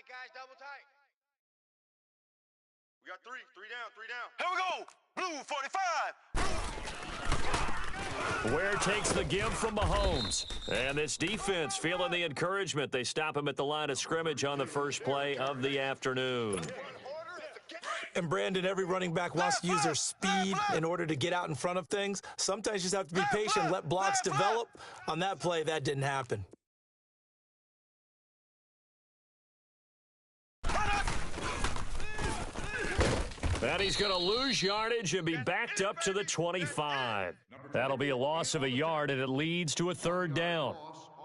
guys, double tight. We got three down. Here we go. Blue 45. Ware takes the give from Mahomes. And this defense feeling the encouragement. They stop him at the line of scrimmage on the first play of the afternoon. And Brandon, every running back wants to use their speed in order to get out in front of things. Sometimes you just have to be patient, let blocks develop. On that play, that didn't happen. And he's going to lose yardage and be backed up to the 25. That'll be a loss of a yard, and it leads to a third down.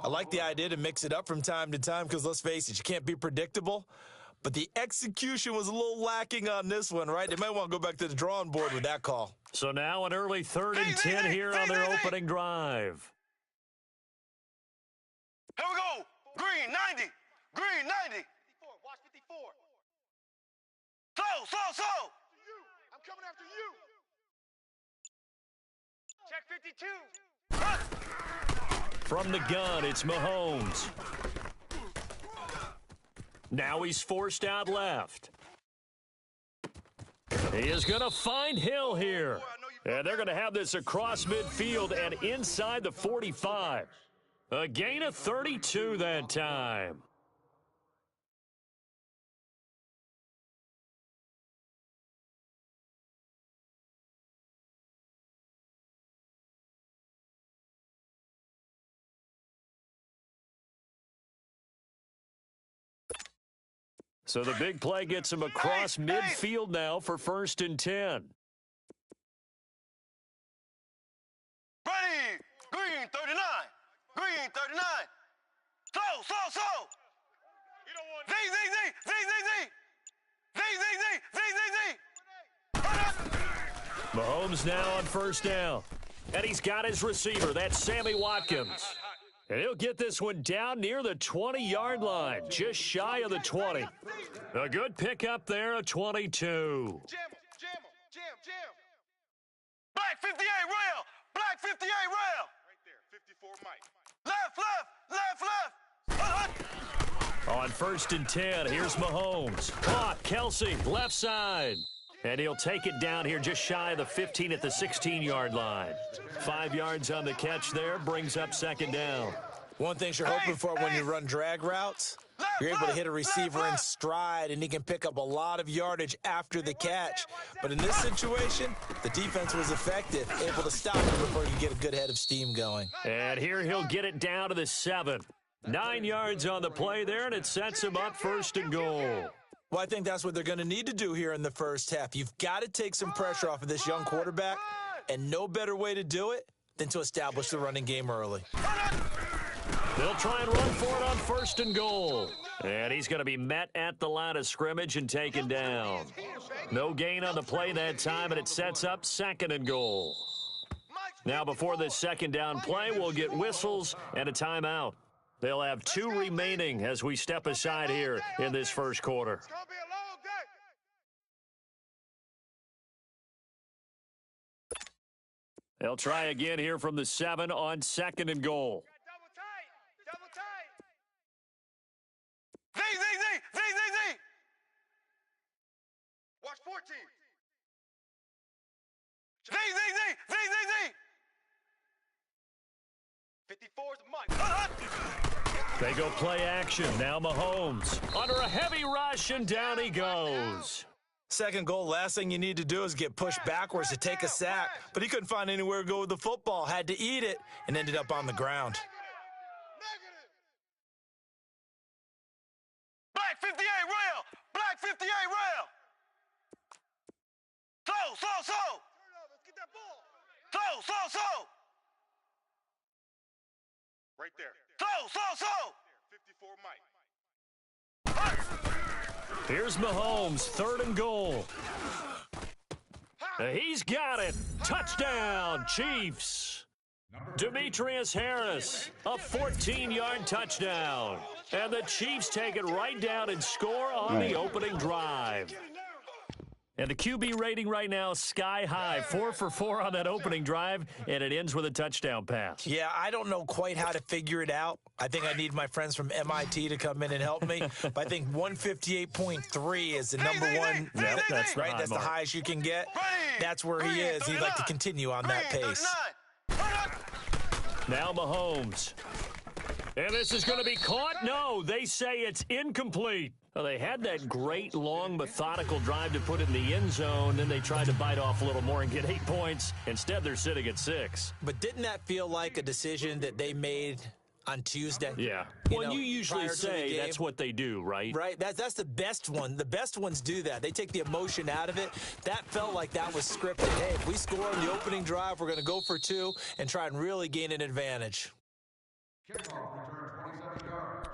I like the idea to mix it up from time to time because, let's face it, you can't be predictable. But the execution was a little lacking on this one, right? They might want to go back to the drawing board with that call. So now an early 3rd and 10 here on their opening drive. Here we go. Green 90. Green 90. 54, watch 54. Slow. I'm coming after you. Check 52. From the gun, it's Mahomes. Now he's forced out left. He is going to find Hill here. And they're going to have this across midfield and inside the 45. A gain of 32 that time. So the big play gets him across midfield now for 1st and 10. Ready. Green 39. Green 39. Slow. Z. Mahomes now on 1st down. And he's got his receiver. That's Sammy Watkins. And he'll get this one down near the 20-yard line, just shy of the 20. A good pickup there, a 22. Jam. Black 58 rail. Black 58 rail. Right there, 54 Mike. Left. On 1st and 10, here's Mahomes. Caught, Kelsey, left side. And he'll take it down here just shy of the 15 at the 16-yard line. 5 yards on the catch there, brings up 2nd down. One thing you're hoping for when you run drag routes, you're able to hit a receiver in stride, and he can pick up a lot of yardage after the catch. But in this situation, the defense was effective, able to stop him before he could get a good head of steam going. And here he'll get it down to the 7. 9 yards on the play there, and it sets him up 1st and goal. Well, I think that's what they're going to need to do here in the first half. You've got to take some pressure off of this young quarterback, and no better way to do it than to establish the running game early. They'll try and run for it on 1st and goal. And he's going to be met at the line of scrimmage and taken down. No gain on the play that time, and it sets up 2nd and goal. Now, before this 2nd down play, we'll get whistles and a timeout. They'll have 2 remaining as we step aside here in this first quarter. It's going to be a long day. They'll try again here from the 7 on 2nd and goal. Double tight. Z. Watch 14. Z. 54's Mike. They go play action. Now Mahomes under a heavy rush, and down he goes. Second goal, last thing you need to do is get pushed backwards to take a sack. But he couldn't find anywhere to go with the football, had to eat it, and ended up on the ground. Black 58 rail. Black 58 rail. Slow. Let's get that ball. Slow. Right there. Slow. 54 Mike. Here's Mahomes, 3rd and goal. He's got it. Touchdown, Chiefs. Demetrius Harris, a 14-yard touchdown. And the Chiefs take it right down and score on the opening drive. And the QB rating right now, sky high. 4 for 4 on that opening drive, and it ends with a touchdown pass. Yeah, I don't know quite how to figure it out. I think I need my friends from MIT to come in and help me. But I think 158.3 is the number one. Yep, that's right. That's the highest you can get. That's where he is. He'd like to continue on that pace. Now Mahomes. And this is going to be caught? No, they say it's incomplete. Well, they had that great, long, methodical drive to put in the end zone. Then they tried to bite off a little more and get 8 points. Instead, they're sitting at 6. But didn't that feel like a decision that they made on Tuesday? Yeah. Well, you usually say that's what they do, right? Right. That's the best one. The best ones do that. They take the emotion out of it. That felt like that was scripted. Hey, if we score on the opening drive, we're going to go for 2 and try and really gain an advantage. Kickoff return 27 yards.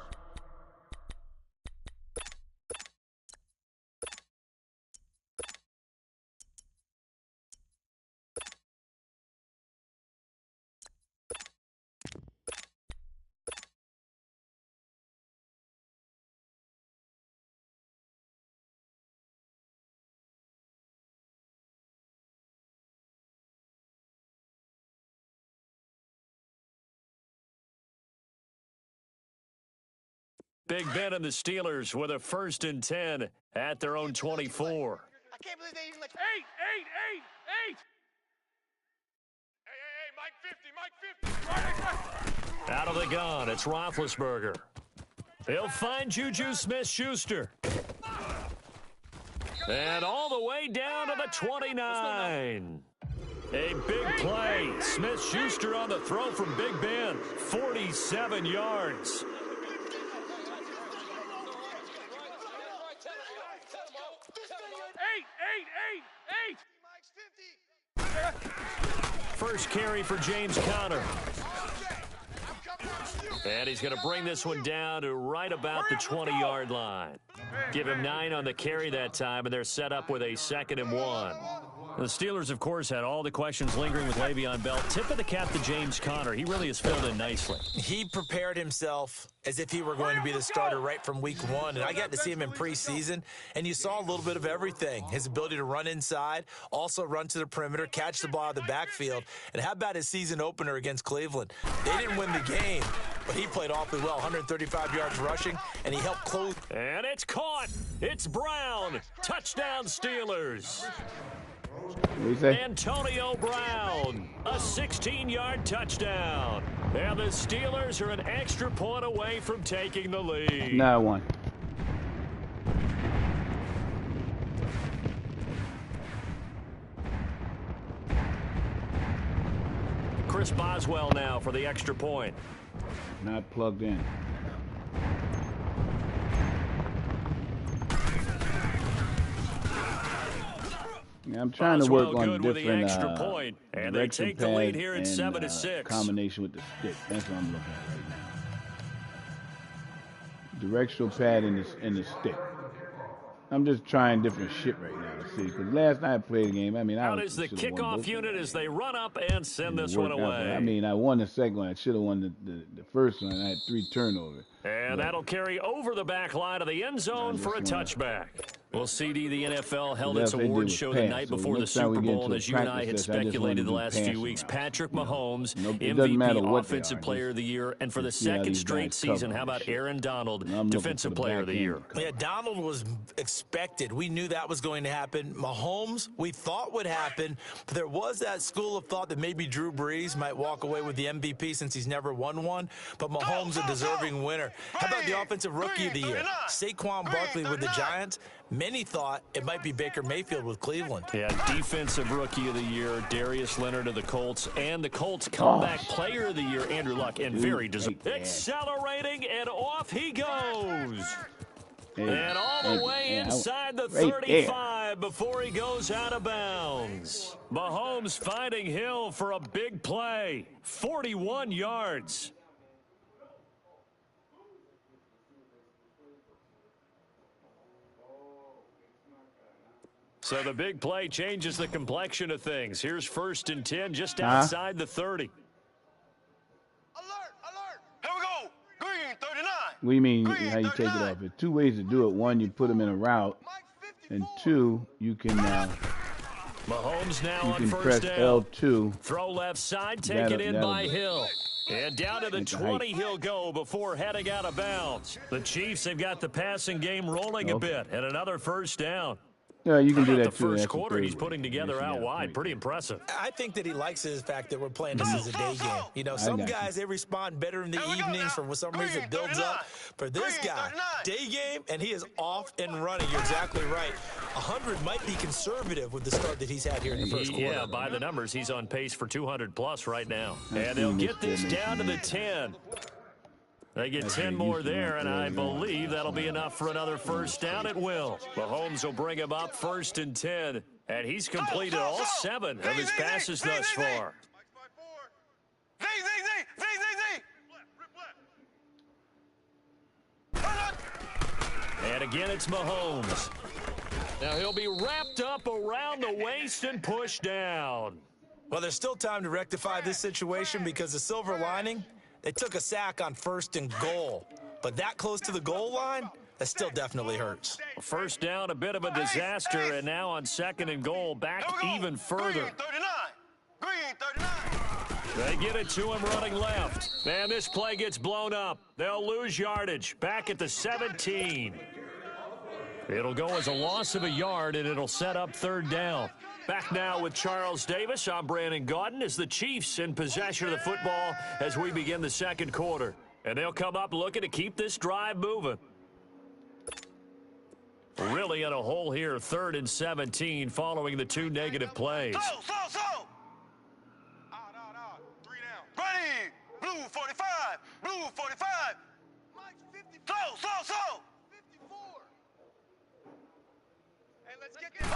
Big Ben and the Steelers with a 1st and 10 at their own 24. I can't believe they even let Eight. Hey, Mike 50, Mike 50. Out of the gun, it's Roethlisberger. He'll find Juju Smith-Schuster. And all the way down to the 29. A big play. Smith-Schuster on the throw from Big Ben. 47 yards. Eight. Mike's 50. First carry for James Conner. And he's going to bring this one down to right about the 20-yard line. Give him 9 on the carry that time, and they're set up with a 2nd and 1. The Steelers, of course, had all the questions lingering with Le'Veon Bell. Tip of the cap to James Conner. He really has filled in nicely. He prepared himself as if he were going to be the starter right from week 1. And I got to see him in preseason, and you saw a little bit of everything. His ability to run inside, also run to the perimeter, catch the ball out of the backfield. And how about his season opener against Cleveland? They didn't win the game, but he played awfully well, 135 yards rushing, and he helped close. And it's caught. It's Brown. Touchdown, Steelers. Antonio Brown, a 16-yard touchdown. And the Steelers are an extra point away from taking the lead. No one. Chris Boswell now for the extra point. Not plugged in. Yeah, I'm trying to work on different and they take the lead here at 7-6. Combination with the stick. That's what I'm looking at right now. Directional pad and the stick. I'm just trying different shit right now to see. Because last night I played a game. I mean, out is the kickoff unit as they run up and send this one away. I mean, I won the second one. I should have won the first one. I had 3 turnovers. And that'll carry over the back line of the end zone for a touchback. Well, CD, the NFL held its awards show the night before the Super Bowl, and as you and I had speculated the last few weeks, Patrick Mahomes, MVP, Offensive Player of the Year, and for the second straight season, how about Aaron Donald, Defensive Player of the Year? Yeah, Donald was expected. We knew that was going to happen. Mahomes, we thought would happen, but there was that school of thought that maybe Drew Brees might walk away with the MVP since he's never won one, but Mahomes a deserving winner. How about the Offensive Rookie of the Year? Saquon Barkley with the Giants. Many thought it might be Baker Mayfield with Cleveland. Yeah, Defensive Rookie of the Year, Darius Leonard of the Colts, and the Colts Comeback Player of the Year, Andrew Luck, and very deserved. Accelerating, and off he goes. And all the way inside the 35 before he goes out of bounds. Mahomes finding Hill for a big play, 41 yards. So the big play changes the complexion of things. Here's 1st and 10 just outside the 30. Alert! Here we go. Green 39. What do you mean how you take it off? There's 2 ways to do it. One, you put them in a route, And 2, you can Mahomes now you on can first press down. L2. Throw left side, taken in by Hill. And down to the Make a 20 height. he'll go before heading out of bounds. The Chiefs have got the passing game rolling a bit, and another first down. Yeah, you can How do about that the too. first That's the quarter third he's way. putting together Yes, out yeah, wide? right Pretty there. impressive. I think that he likes the fact that we're playing this as a day game. You know, some got you. guys, they respond better in the Here we go evenings now. for some Green, reason it builds 39. up. For this Green, guy, 39. day game, and he is off and running. You're exactly right. 100 might be conservative with the start that he's had here in the first quarter. Yeah, by the numbers, he's on pace for 200-plus right now. I've And they'll seen this get this formation down to the before. 10. They get That's 10 what more used to run there, and I early on. believe that'll be enough for another first down at will. Mahomes will bring him up 1st and 10, and he's completed all 7 of his passes thus far. Z, Z, Z, Z, Z, Z. And again, it's Mahomes. Now he'll be wrapped up around the waist and pushed down. Well, there's still time to rectify this situation because the silver lining, they took a sack on 1st and goal. But that close to the goal line, that still definitely hurts. First down, a bit of a disaster, and now on 2nd and goal, back even further. Green 39. Green 39. They get it to him running left. And this play gets blown up. They'll lose yardage. Back at the 17. It'll go as a loss of a yard, and it'll set up 3rd down. Back now with Charles Davis. I'm Brandon Gaudin as the Chiefs in possession of the football as we begin the 2nd quarter. And they'll come up looking to keep this drive moving. Really in a hole here, 3rd and 17 following the 2 negative plays. So. Out. 3 down. Ready. Blue 45. Blue 45. So. 54. Hey, let's get this.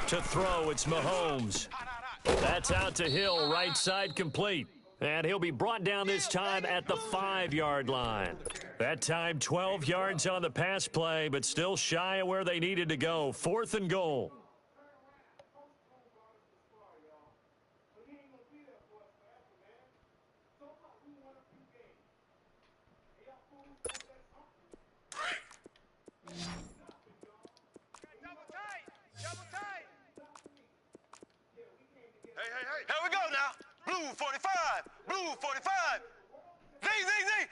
To throw, it's Mahomes. That's out to Hill, right side complete. And he'll be brought down this time at the 5-yard line. That time 12 yards on the pass play, but still shy of where they needed to go. 4th and goal. Hey. Here we go now. Blue 45. Blue 45. Z.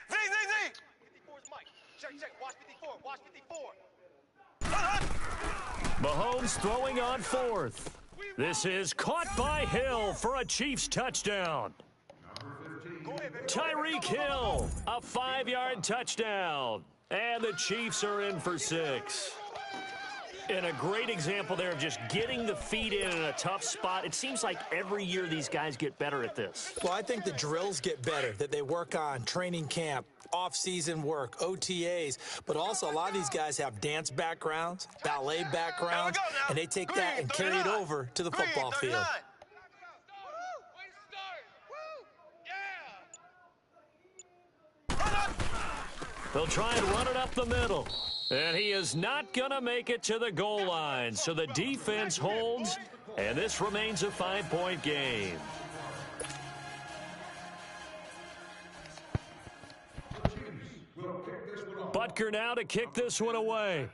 54 is Mike. Check. Watch 54. Watch 54. Mahomes throwing on 4th. This is caught by Hill for a Chiefs touchdown. Tyreek Hill, a 5-yard touchdown. And the Chiefs are in for 6. And a great example there of just getting the feet in a tough spot. It seems like every year these guys get better at this. Well, I think the drills get better, that they work on training camp, off-season work, OTAs, but also a lot of these guys have dance backgrounds, ballet backgrounds, and they take that and carry it over to the football field. They'll try and run it up the middle. And he is not going to make it to the goal line. So the defense holds, and this remains a 5-point game. Butker now to kick this one away.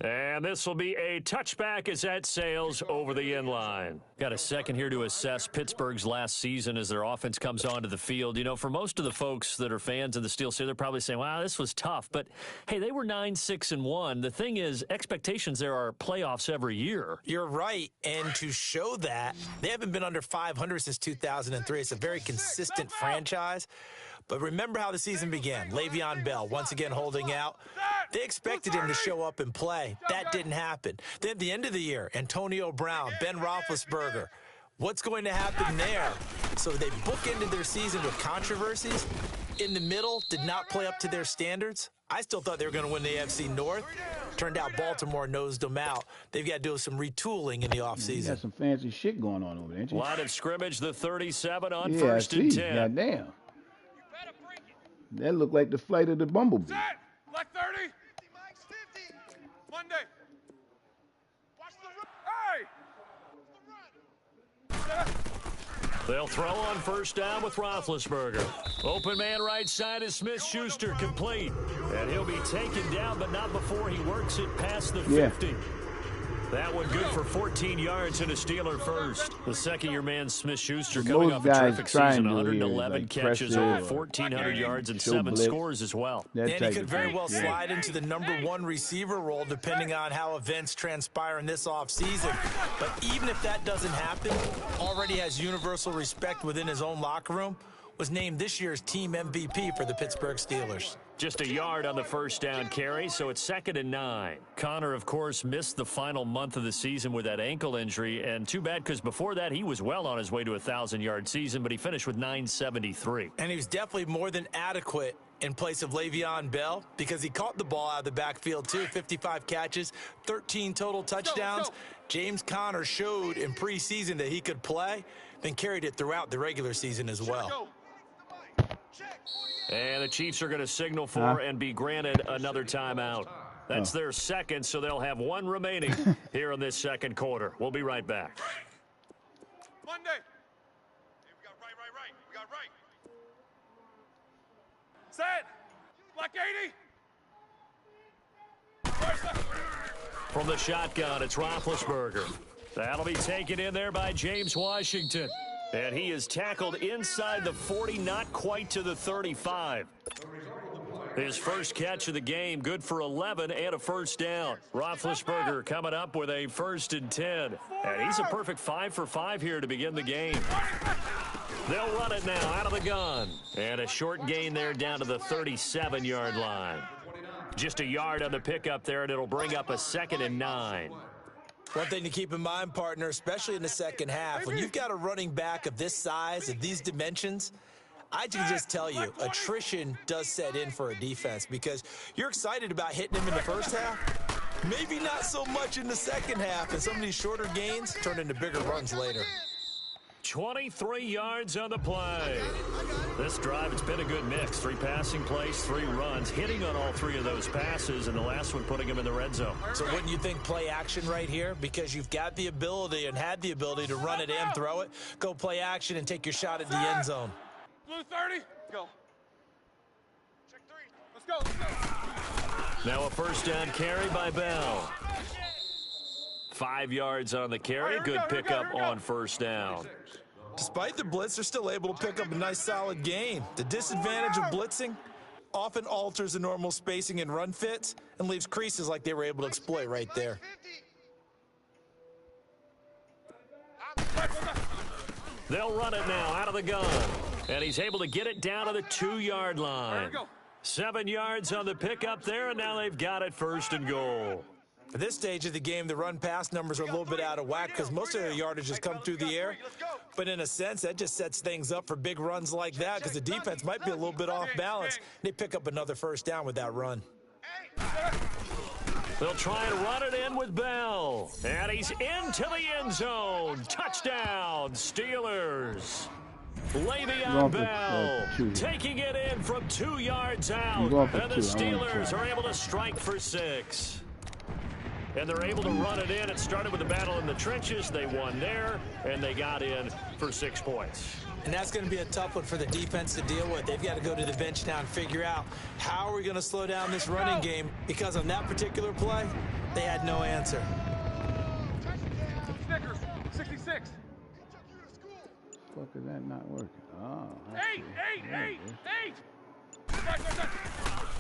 And this will be a touchback as that sails over the end line. Got a second here to assess Pittsburgh's last season as their offense comes onto the field. You know, for most of the folks that are fans of the Steel City, they're probably saying, wow, this was tough. But, hey, they were 9-6-1. The thing is, expectations there are playoffs every year. You're right. And to show that, they haven't been under 500 since 2003. It's a very consistent franchise. But remember how the season began. Le'Veon Bell, once again holding out. They expected him to show up and play. That didn't happen. Then at the end of the year, Antonio Brown, Ben Roethlisberger. What's going to happen there? So they bookended their season with controversies. In the middle, did not play up to their standards. I still thought they were going to win the AFC North. Turned out Baltimore nosed them out. They've got to do some retooling in the offseason. You got some fancy shit going on over there, ain't you? Line of scrimmage, the 37 on Yeah, 1st and 10. Goddamn. That looked like the flight of the bumblebee. Set. Black 30. 50, Mike's 50. Monday. Watch the run. Hey. They'll throw on first down with Roethlisberger. Open man right side is Smith-Schuster, complete. And he'll be taken down, but not before he works it past the 50. That one good for 14 yards and a Steeler first. The second-year man, Smith-Schuster, coming off a terrific season, 111 catches, over 1,400 yards, and 7 scores as well. And he could very well slide into the #1 receiver role depending on how events transpire in this offseason. But even if that doesn't happen, already has universal respect within his own locker room, was named this year's team MVP for the Pittsburgh Steelers. Just a yard on the first down carry, so it's 2nd and 9. Connor, of course, missed the final month of the season with that ankle injury, and too bad because before that he was well on his way to a 1,000-yard season, but he finished with 973. And he was definitely more than adequate in place of Le'Veon Bell because he caught the ball out of the backfield too. 55 catches, 13 total touchdowns. James Conner showed in preseason that he could play, then carried it throughout the regular season as well. And the Chiefs are going to signal for and be granted another timeout. That's their second, so they'll have one remaining here in this second quarter. We'll be right back. Monday. Hey, we got right. We got right. Set. Black 80. From the shotgun, it's Roethlisberger. That'll be taken in there by James Washington. And he is tackled inside the 40, not quite to the 35. His first catch of the game, good for 11 and a first down. Roethlisberger coming up with a 1st and 10. And he's a perfect 5 for 5 here to begin the game. They'll run it now out of the gun. And a short gain there down to the 37-yard line. Just a yard on the pickup there, and it'll bring up a 2nd and 9. One thing to keep in mind, partner, especially in the second half, when you've got a running back of this size, of these dimensions, I can just tell you, attrition does set in for a defense because you're excited about hitting him in the first half, maybe not so much in the second half, and some of these shorter gains turn into bigger runs later. 23 yards on the play. This drive, it's been a good mix. 3 passing plays, 3 runs, hitting on all 3 of those passes, and the last one putting him in the red zone. So wouldn't you think play action right here? Because you've got the ability and had the ability to run it and throw it. Go play action and take your shot at the end zone. Blue 30. Go. Check 3. Let's go. Now a first down carry by Bell. 5 yards on the carry. Good pickup on first down. Despite the blitz, they're still able to pick up a nice solid gain. The disadvantage of blitzing often alters the normal spacing and run fits and leaves creases like they were able to exploit right there. They'll run it now out of the gun. And he's able to get it down to the 2-yard line. 7 yards on the pickup there, and now they've got it 1st and goal. At this stage of the game, the run-pass numbers are a little bit out of whack because most of their yardage has come through the air. But in a sense, that just sets things up for big runs like that because the defense might be a little bit off balance. They pick up another first down with that run. They'll try and run it in with Bell. And he's into the end zone. Touchdown, Steelers. Le'Veon Bell taking it in from 2 yards out. And the Steelers are able to strike for 6. And they're able to run it in. It started with the battle in the trenches. They won there, and they got in for 6 points. And that's going to be a tough one for the defense to deal with. They've got to go to the bench now and figure out how are we going to slow down this running game, because on that particular play, they had no answer. Snickers, 66. Fuck is that not working? Oh. 8.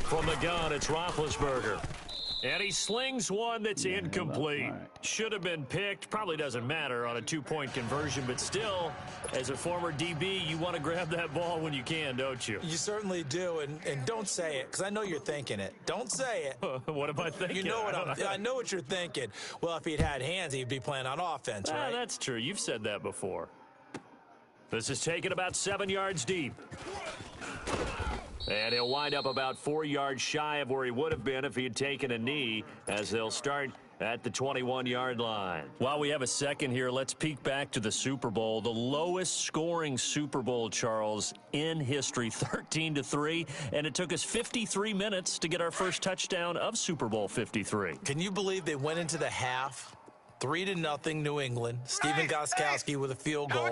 From the gun, it's Roethlisberger. And he slings one that's incomplete. Should have been picked. Probably doesn't matter on a 2-point conversion, but still, as a former DB, you want to grab that ball when you can, don't you? You certainly do, and don't say it, because I know you're thinking it. Don't say it. What am I thinking? You know what I know what you're thinking. Well, if he'd had hands, he'd be playing on offense, right? That's true. You've said that before. This is taken about 7 yards deep. And he'll wind up about 4 yards shy of where he would have been if he had taken a knee, as they'll start at the 21-yard line. While we have a second here, let's peek back to the Super Bowl. The lowest scoring Super Bowl, Charles, in history, 13-3. And it took us 53 minutes to get our first touchdown of Super Bowl 53. Can you believe they went into the half 3-0 New England? Stephen Gostkowski with a field goal.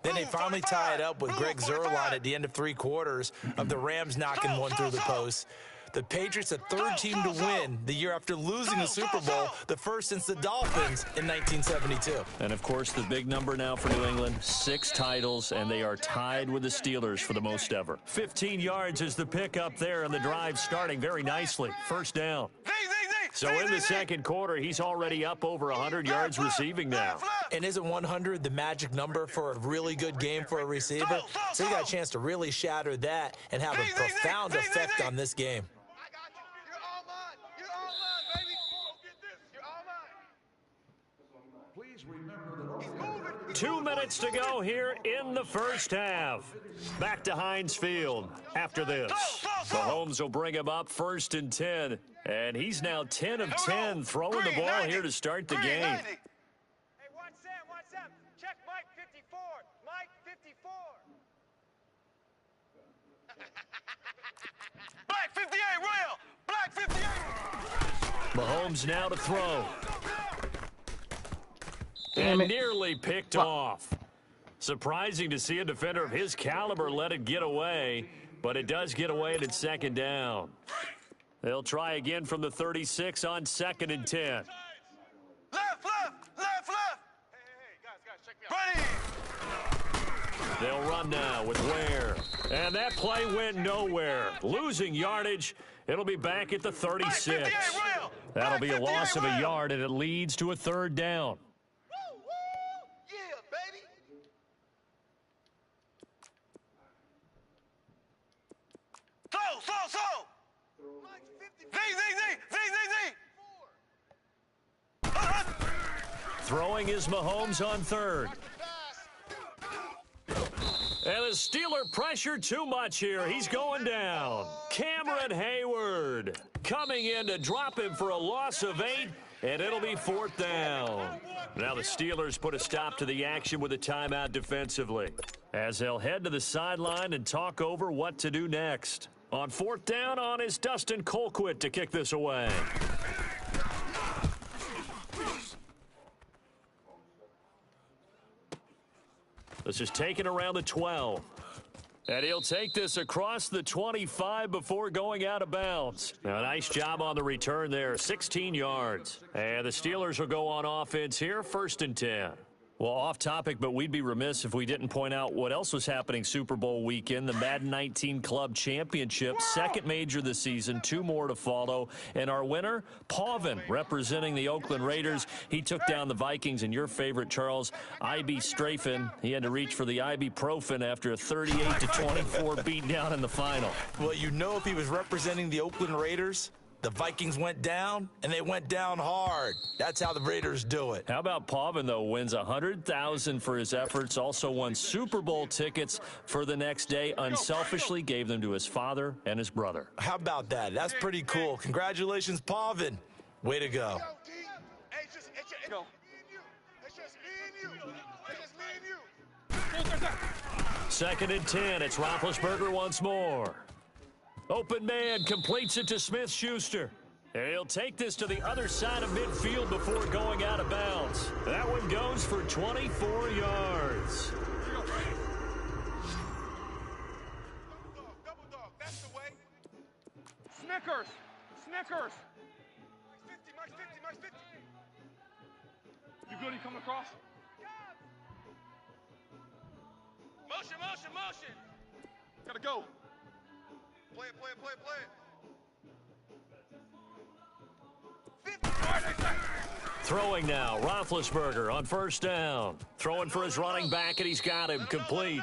Then they finally tie it up with Greg Zuerlein at the end of 3 quarters of the Rams knocking one through the post. The Patriots, the 3rd team to win the year after losing the Super Bowl, the first since the Dolphins in 1972. And, of course, the big number now for New England, 6 titles, and they are tied with the Steelers for the most ever. 15 yards is the pickup there, and the drive starting very nicely. First down. So in the second quarter, he's already up over 100 yards receiving now. And isn't 100 the magic number for a really good game for a receiver? So he got a chance to really shatter that and have a profound effect on this game. Please remember that 2 minutes to go here in the first half. Back to Heinz Field after this. Mahomes will bring him up 1st and 10. And he's now 10 of 10 throwing the ball here to start the game. Hey, watch Sam, watch Sam. Check Mike 54. Mike 54. Black 58, Royal. Black 58. Mahomes now to throw. Damn And it. nearly picked off. Surprising to see a defender of his caliber let it get away, but it does get away and it's 2nd down. They'll try again from the 36 on 2nd and 10. Left. Hey, guys, check me out. Ready. They'll run now with Ware. And that play went nowhere. Losing yardage. It'll be back at the 36. That'll be a loss of a yard, and it leads to a 3rd down. Yeah, baby. So. Throwing is Mahomes on 3rd. And the Steeler pressure too much here. He's going down. Cameron Hayward coming in to drop him for a loss of 8, and it'll be 4th down. Now the Steelers put a stop to the action with a timeout defensively, as they'll head to the sideline and talk over what to do next. On 4th down on is Dustin Colquitt to kick this away. This is taken around the 12. And he'll take this across the 25 before going out of bounds. Now, a nice job on the return there, 16 yards. And the Steelers will go on offense here, 1st and 10. Well, off topic, but we'd be remiss if we didn't point out what else was happening Super Bowl weekend. The Madden 19 Club Championship, 2nd major this season, 2 more to follow. And our winner, Pauvin, representing the Oakland Raiders. He took down the Vikings, and your favorite, Charles, I.B. Strafen. He had to reach for the ibuprofen after a 38-24 beatdown in the final. Well, you know, if he was representing the Oakland Raiders, the Vikings went down, and they went down hard. That's how the Raiders do it. How about Pauvin, though, wins $100,000 for his efforts, also won Super Bowl tickets for the next day, unselfishly gave them to his father and his brother. How about that? That's pretty cool. Congratulations, Pauvin. Way to go. It's just me and you. 2nd and 10. It's Roethlisberger once more. Open man completes it to Smith-Schuster. And he'll take this to the other side of midfield before going out of bounds. That one goes for 24 yards. Double dog, that's the way. Snickers. Mike's 50. You good? You coming across? Motion. Gotta go. Play it. 50. Throwing now, Roethlisberger on 1st down. Throwing for his running back, and he's got him complete.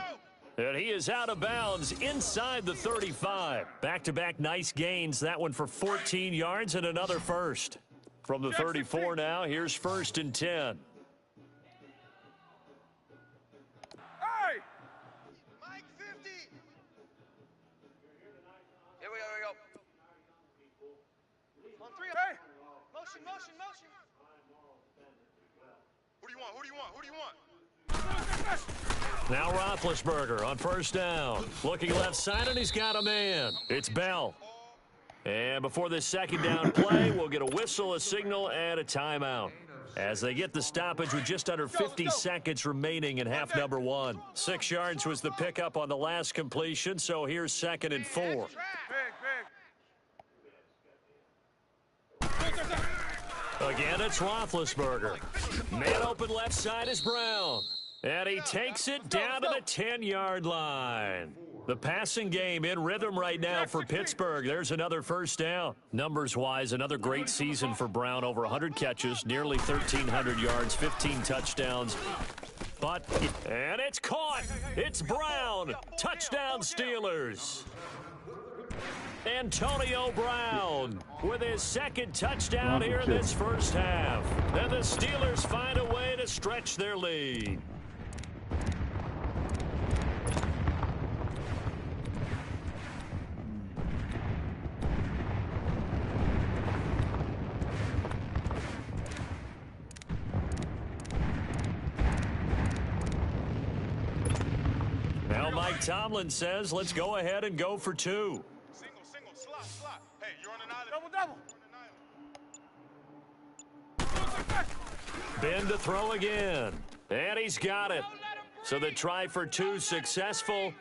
And he is out of bounds inside the 35. Back-to-back nice gains. That one for 14 yards and another first. From the 34 now, here's 1st and 10. Hey! Mike 50. Here we go. On 3. Hey! Motion. Who do you want? Now Roethlisberger on 1st down. Looking left side, and he's got a man. It's Bell. And before this 2nd down play, we'll get a whistle, a signal, and a timeout. as they get the stoppage with just under 50 seconds remaining in half number one. 6 yards was the pickup on the last completion, so here's 2nd and 4. Again, it's Roethlisberger. Man open left side is Brown. And he takes it down to the 10-yard line. The passing game in rhythm right now for Pittsburgh. There's another first down. Numbers-wise, another great season for Brown. Over 100 catches, nearly 1,300 yards, 15 touchdowns. And it's caught. It's Brown. Touchdown, Steelers. Antonio Brown with his 2nd touchdown here in this first half. And the Steelers find a way to stretch their lead. Now Mike Tomlin says, let's go ahead and go for 2. Single, slot. Hey, you're on an island. Double. Ben to throw again. And he's got it. So the try for 2 successful.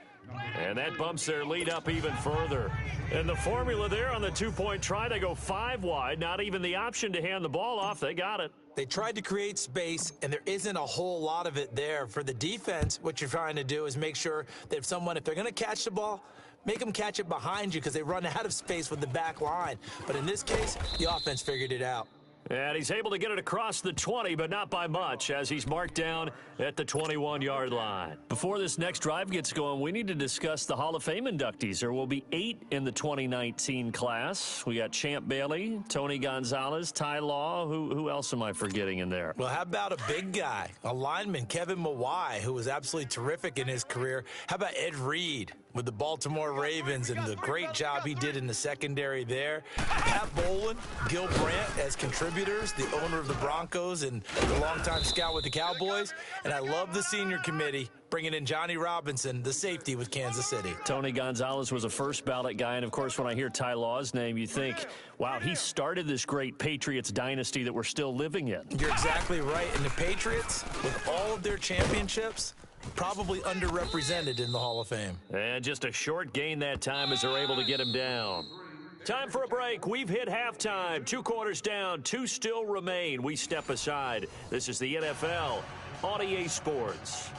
And that bumps their lead up even further. And the formula there on the 2-point try, they go 5 wide. Not even the option to hand the ball off. They got it. They tried to create space, and there isn't a whole lot of it there. For the defense, what you're trying to do is make sure that if they're going to catch the ball, make them catch it behind you because they run out of space with the back line. But in this case, the offense figured it out. And he's able to get it across the 20, but not by much, as he's marked down at the 21-yard line. Before this next drive gets going, we need to discuss the Hall of Fame inductees. There will be 8 in the 2019 class. We got Champ Bailey, Tony Gonzalez, Ty Law. Who else am I forgetting in there? Well, how about a big guy, a lineman, Kevin Mawai, who was absolutely terrific in his career. How about Ed Reed with the Baltimore Ravens and the great job he did in the secondary there? Pat Bowlen, Gil Brandt as contributors, the owner of the Broncos and the longtime scout with the Cowboys. And I love the senior committee bringing in Johnny Robinson, the safety with Kansas City. Tony Gonzalez was a first ballot guy, and of course when I hear Ty Law's name, you think, wow, he started this great Patriots dynasty that we're still living in. You're exactly right. And the Patriots, with all of their championships, probably underrepresented in the Hall of Fame. And just a short gain that time as they're able to get him down. Time for a break. We've hit halftime. 2 quarters down. 2 still remain. We step aside. This is the NFL on EA Sports.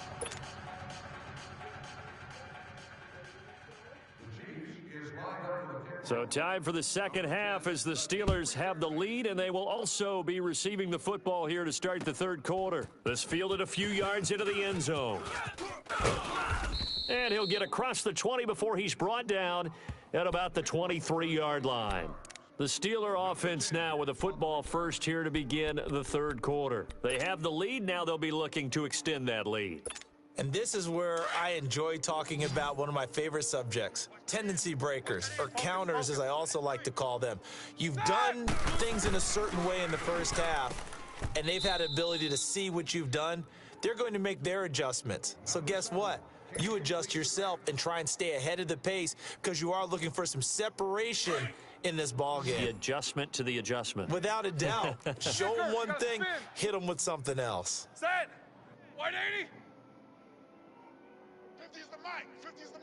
So time for the second half as the Steelers have the lead, and they will also be receiving the football here to start the third quarter. This fielded a few yards into the end zone. And he'll get across the 20 before he's brought down at about the 23-yard line. The Steeler offense now with a football first here to begin the third quarter. They have the lead. Now they'll be looking to extend that lead. And this is where I enjoy talking about one of my favorite subjects, tendency breakers, or counters as I also like to call them. You've done things in a certain way in the first half, and they've had an ability to see what you've done. They're going to make their adjustments. So guess what? You adjust yourself and try and stay ahead of the pace because you are looking for some separation in this ball game. The adjustment to the adjustment. Without a doubt. Show them one thing, hit them with something else. Set. 180. 50's the mic. 50's the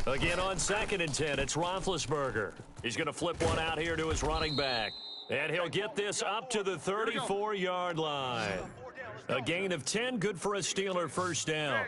mic. Again on 2nd and 10, it's Roethlisberger. He's going to flip one out here to his running back. And he'll get this up to the 34-yard line. A gain of 10, good for a Steeler first down.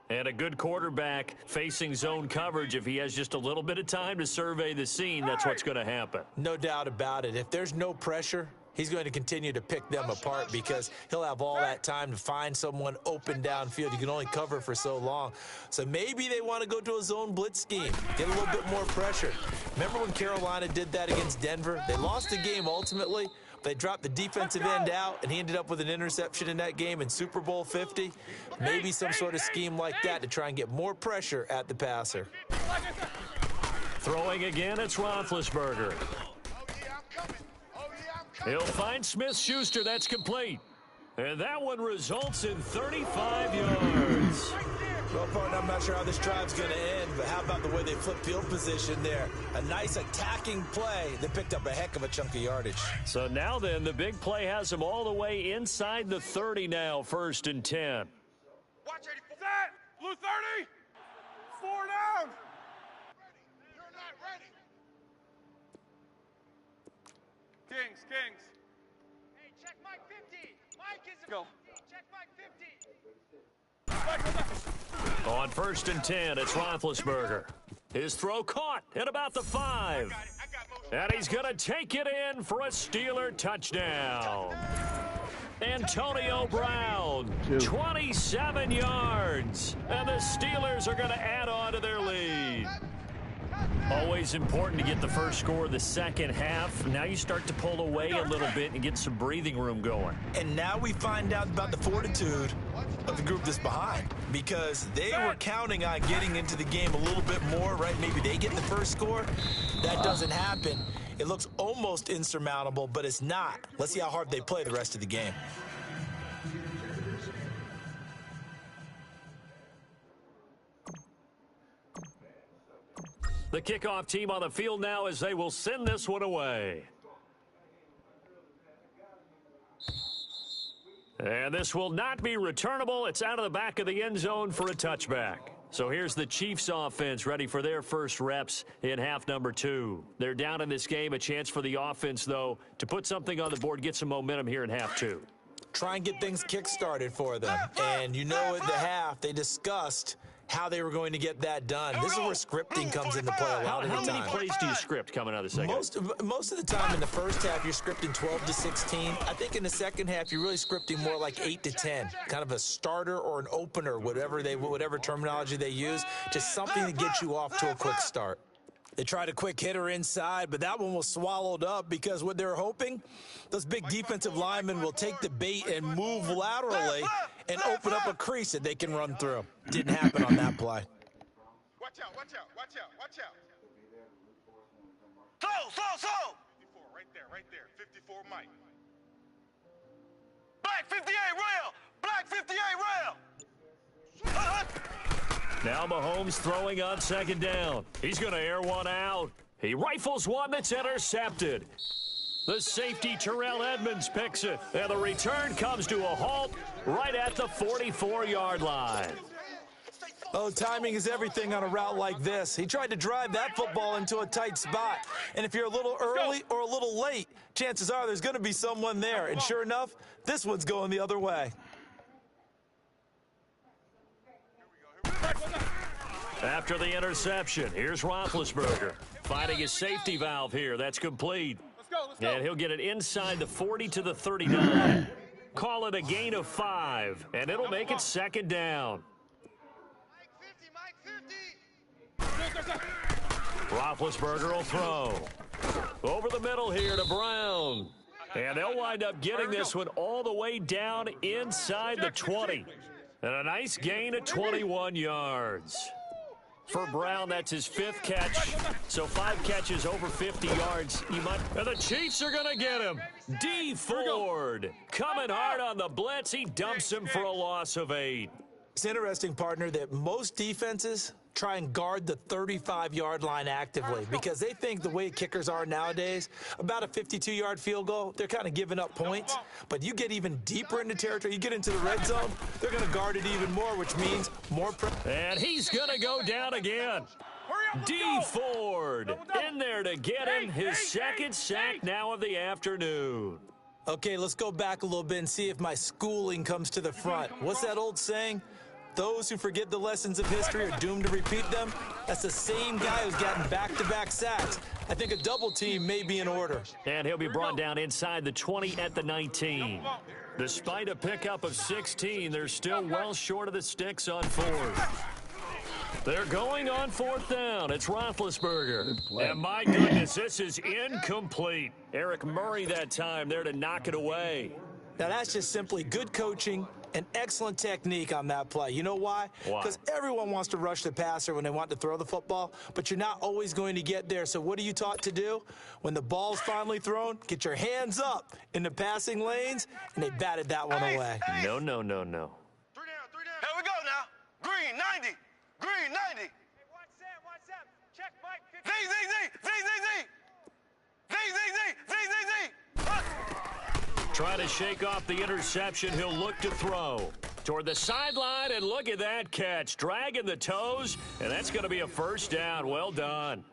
And a good quarterback facing zone coverage. If he has just a little bit of time to survey the scene, that's what's going to happen. No doubt about it. If there's no pressure, he's going to continue to pick them apart because he'll have all that time to find someone open downfield. You can only cover for so long. So maybe they want to go to a zone blitz scheme, get a little bit more pressure. Remember when Carolina did that against Denver? They lost the game ultimately. They dropped the defensive end out, and he ended up with an interception in that game in Super Bowl 50. Maybe some sort of scheme like that to try and get more pressure at the passer. Throwing again, it's Roethlisberger. He'll find Smith-Schuster. That's complete. And that one results in 35 yards. Well, partner, I'm not sure how this drive's going to end, but how about the way they flip field position there? A nice attacking play. They picked up a heck of a chunk of yardage. So now then, the big play has them all the way inside the 30 now, 1st and 10. Watch 84. Set. Blue 30. 4 down. You're not ready. Kings. Hey, check Mike 50. Mike is Go. 50. Check Mike 50. On 1st and 10, it's Roethlisberger. His throw caught at about the 5. I got motion. And he's going to take it in for a Steeler touchdown. Antonio Brown, 27 yards. And the Steelers are going to add on to their lead. Always important to get the first score of the second half. Now you start to pull away a little bit and get some breathing room going. And now we find out about the fortitude of the group that's behind, because they were counting on getting into the game a little bit more, right? Maybe they get the first score. That doesn't happen. It looks almost insurmountable, but it's not. Let's see how hard they play the rest of the game. The kickoff team on the field now as they will send this one away. And this will not be returnable. It's out of the back of the end zone for a touchback. So here's the Chiefs offense ready for their first reps in half number 2. They're down in this game. A chance for the offense, though, to put something on the board, get some momentum here in half 2. Try and get things kick-started for them. And you know, at the half, they discussed how they were going to get that done. This is where scripting comes into play a lot of the time. How many plays do you script coming out of the second? Most of the time in the first half, you're scripting 12 to 16. I think in the second half, you're really scripting more like 8 to 10. Kind of a starter or an opener, whatever terminology they use. Just something to get you off to a quick start. They tried a quick hitter inside, but that one was swallowed up because what they're hoping, those big defensive linemen will take the bait and move laterally and open up a crease that they can run through. Didn't happen on that play. Watch out. Slow. 54, right there. 54, Mike. Black 58 rail. Black 58 rail. Now Mahomes throwing on second down. He's going to air one out. He rifles one that's intercepted. The safety, Terrell Edmonds, picks it. And the return comes to a halt right at the 44-yard line. Oh, timing is everything on a route like this. He tried to drive that football into a tight spot. And if you're a little early or a little late, chances are there's going to be someone there. And sure enough, this one's going the other way. After the interception, here's Roethlisberger finding his safety valve here. That's complete. Let's go. And he'll get it inside the 40 to the 39. Call it a gain of 5, and it'll make it second down. Mike 50. Roethlisberger will throw. Over the middle here to Brown. And they'll wind up getting this one all the way down inside the 20. And a nice gain of 21 yards. For Brown, that's his 5th catch. So 5 catches over 50 yards. And the Chiefs are going to get him. D. Ford coming hard on the blitz. He dumps him for a loss of 8. It's interesting, partner, that most defenses try and guard the 35-yard line actively because they think the way kickers are nowadays, about a 52-yard field goal, they're kind of giving up points. But you get even deeper into territory, you get into the red zone, they're going to guard it even more, which means more pressure. And he's going to go down again. D. Ford in there to get him his second sack now of the afternoon. Okay, let's go back a little bit and see if my schooling comes to the front. What's that old saying? Those who forget the lessons of history are doomed to repeat them. That's the same guy who's gotten back-to-back sacks. I think a double team may be in order. And he'll be brought down inside the 20 at the 19. Despite a pickup of 16, they're still well short of the sticks on 4th. They're going on 4th down. It's Roethlisberger. And my goodness, this is incomplete. Eric Murray that time there to knock it away. Now, that's just simply good coaching and excellent technique on that play. You know why? Why? Because everyone wants to rush the passer when they want to throw the football, but you're not always going to get there. So what are you taught to do? When the ball's finally thrown, get your hands up in the passing lanes, and they batted that one away. No. 3 down. Here we go now. Green, 9 90. Green, 90. Hey, watch Sam, watch Sam. Check Mike Z, 54. Z, Z, Z, Z, Z. Z, Z, Z, Z, Z, Z. Trying to shake off the interception. He'll look to throw toward the sideline, and look at that catch. Dragging the toes, and that's going to be a first down. Well done.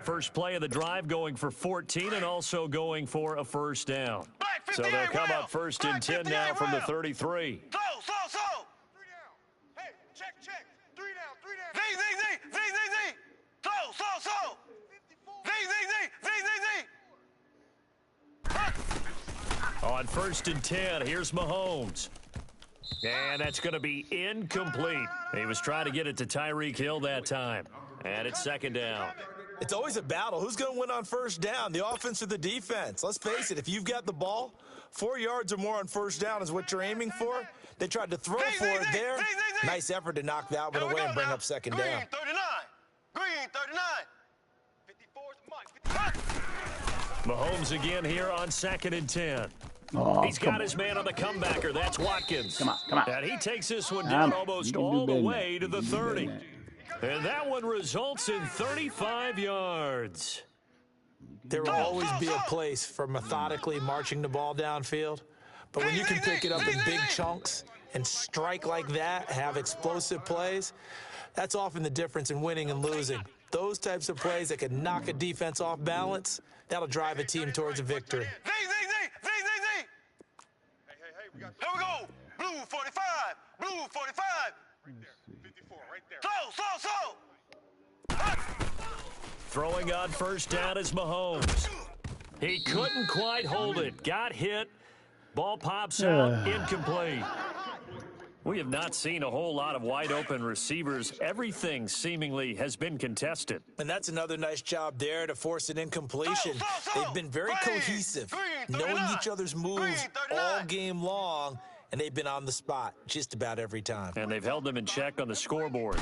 First play of the drive going for 14 and also going for a first down. So they'll come up first and 10 now from the 33. So. 3 down. Hey, check. 3 down, 3 down. Z, Z, Z, Z, Z, Z. So. 54. Z, Z, Z, Z, Z, Z. On first and 10, here's Mahomes. And that's going to be incomplete. He was trying to get it to Tyreek Hill that time. And it's second down. It's always a battle. Who's going to win on first down, the offense or the defense? Let's face it, if you've got the ball, 4 yards or more on first down is what you're aiming for. They tried to throw for it there. Nice effort to knock that one away and bring up second down. Green 39. Green 39. 54's Mike. 55. Mahomes again here on second and 10. Oh, He's got his man on the comebacker. That's Watkins. Come on. And he takes this one down You almost can do all the better way to than the that. You can do 30. better than And that one results in 35 yards. There will always be a place for methodically marching the ball downfield. But when you can pick it up in big chunks and strike like that, have explosive plays, that's often the difference in winning and losing. Those types of plays that can knock a defense off balance, that'll drive a team towards a victory. Z, Z, Z, Z, Z, Z. Hey, we got Here we go. Blue 45. Blue 45. right there. 54, right there. So. Throwing on first down is Mahomes. He couldn't quite hold it. Got hit. Ball pops out. Incomplete. We have not seen a whole lot of wide-open receivers. Everything seemingly has been contested. And that's another nice job there to force an incompletion. They've been very cohesive, knowing each other's moves all game long, and they've been on the spot just about every time. And they've held them in check on the scoreboard.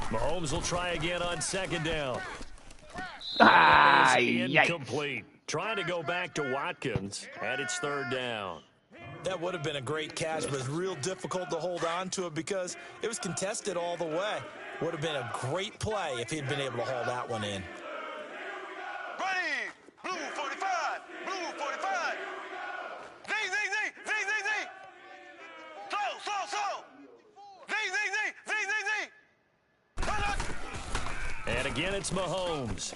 Mahomes will try again on second down. Incomplete. Trying to go back to Watkins, and it's third down. That would have been a great catch, but it's real difficult to hold on to it because it was contested all the way. Would have been a great play if he'd been able to haul that one in. Ready. Blue 45. Blue 45. Z, Z, Z, Z, Z, Z. So. Z, Z, Z, Z, Z, Z. And again, it's Mahomes.